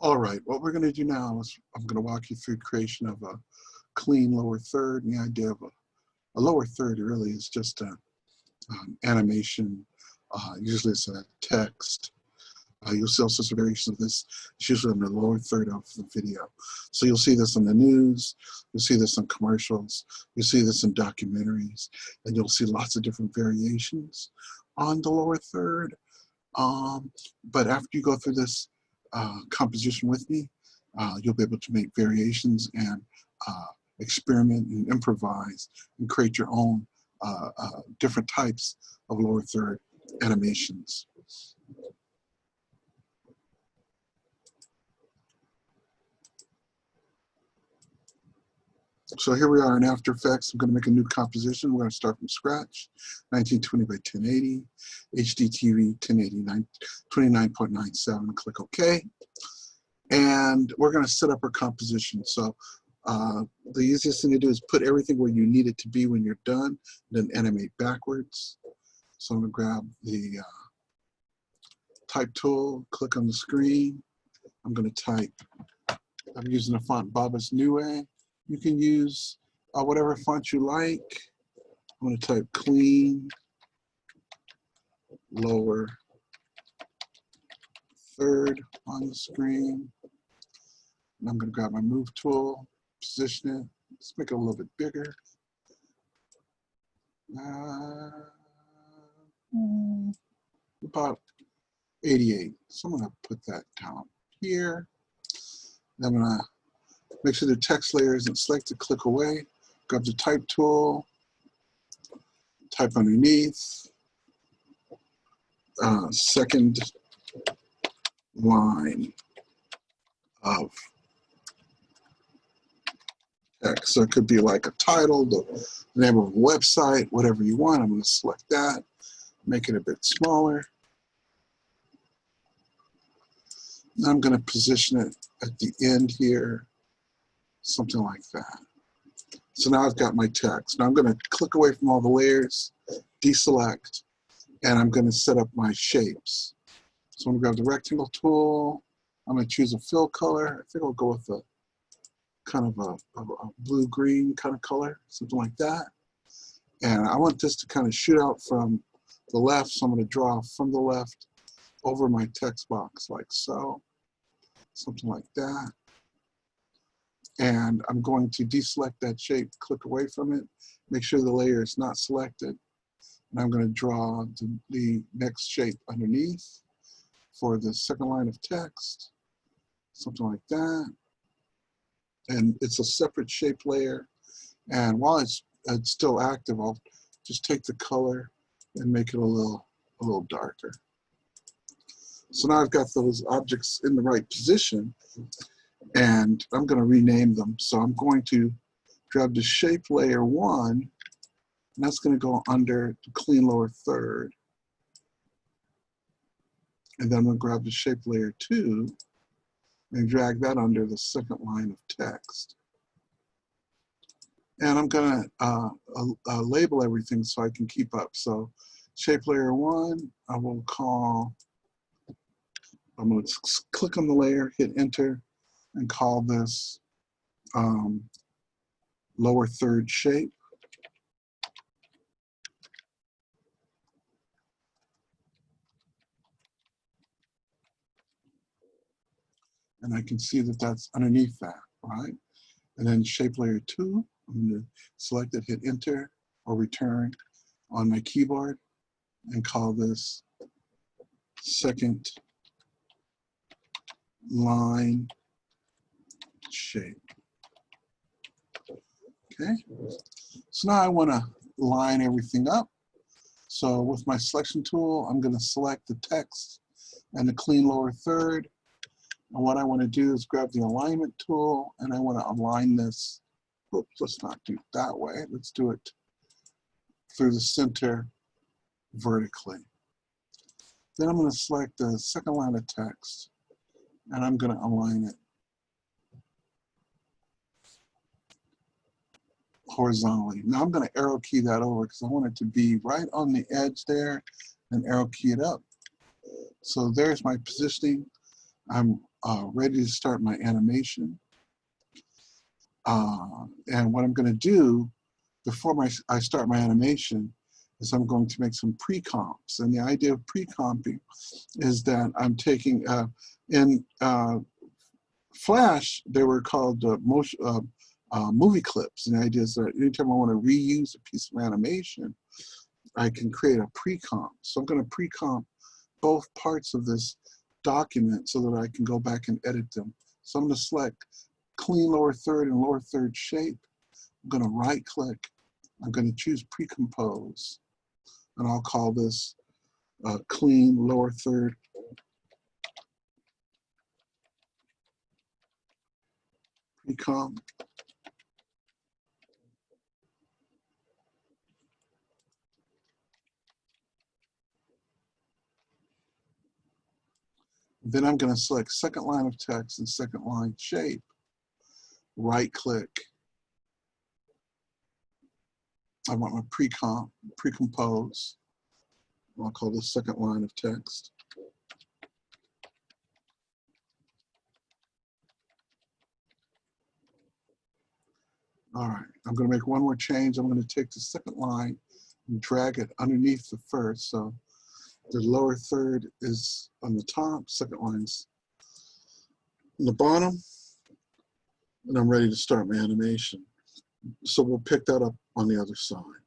All right, what we're going to do now is I'm going to walk you through creation of a clean lower third. And the idea of a lower third really is just an animation. Usually it's a text. You'll see all sorts of variations of this. It's usually in the lower third of the video. So you'll see this in the news, you'll see this in commercials, you'll see this in documentaries, and you'll see lots of different variations on the lower third. But after you go through this composition with me, you'll be able to make variations and experiment and improvise and create your own different types of lower third animations. So here we are in After Effects. I'm going to make a new composition. We're going to start from scratch. 1920 by 1080, HDTV 1080, 29.97. Click OK. And we're going to set up our composition. So the easiest thing to do is put everything where you need it to be when you're done, then animate backwards. So I'm going to grab the type tool, click on the screen. I'm going to type, I'm using the font Babas Neue. You can use whatever font you like. I'm going to type clean lower third on the screen. And I'm going to grab my move tool, position it. Let's make it a little bit bigger. About 88. So I'm going to put that down here. And I'm going to make sure the text layer isn't selected, click away, grab the type tool, type underneath, second line of text. So it could be like a title, the name of a website, whatever you want. I'm going to select that, make it a bit smaller. Now I'm going to position it at the end here. Something like that. So now I've got my text. Now I'm going to click away from all the layers, deselect, and I'm going to set up my shapes. So I'm going to grab the rectangle tool. I'm going to choose a fill color. I think I'll go with a kind of a blue-green kind of color, something like that. And I want this to kind of shoot out from the left, so I'm going to draw from the left over my text box like so, something like that. And I'm going to deselect that shape, click away from it, make sure the layer is not selected. And I'm going to draw the next shape underneath for the second line of text, something like that. And it's a separate shape layer. And while it's still active, I'll just take the color and make it a little darker. So now I've got those objects in the right position. And I'm going to rename them. So I'm going to grab the shape layer 1, and that's going to go under the clean lower third. And then I'm going to grab the shape layer 2 and drag that under the second line of text. And I'm going to label everything so I can keep up. So shape layer 1, I will call, I'm going to click on the layer, hit enter, and call this lower third shape. And I can see that that's underneath that, right? And then shape layer 2, I'm going to select it, hit enter or return on my keyboard and call this second line shape. Okay, so now I want to line everything up. So with my selection tool, I'm going to select the text and the clean lower third. And what I want to do is grab the alignment tool and I want to align this. Oops, let's not do it that way. Let's do it through the center vertically. Then I'm going to select the second line of text and I'm going to align it horizontally. Now I'm going to arrow key that over because I want it to be right on the edge there and arrow key it up. So there's my positioning. I'm ready to start my animation. And what I'm going to do before I start my animation is I'm going to make some pre-comps. And the idea of pre-comping is that I'm taking, in Flash, they were called movie clips. And the idea is that anytime I want to reuse a piece of animation, I can create a pre-comp. So I'm going to pre-comp both parts of this document so that I can go back and edit them. So I'm going to select clean lower third and lower third shape. I'm going to right click. I'm going to choose pre-compose. And I'll call this clean lower third pre-comp. Then I'm going to select second line of text and second line shape. Right click. I want my pre-compose. I'll call this second line of text. All right, I'm going to make one more change. I'm going to take the second line and drag it underneath the first. So the lower third is on the top, second line's on the bottom, and I'm ready to start my animation. So we'll pick that up on the other side.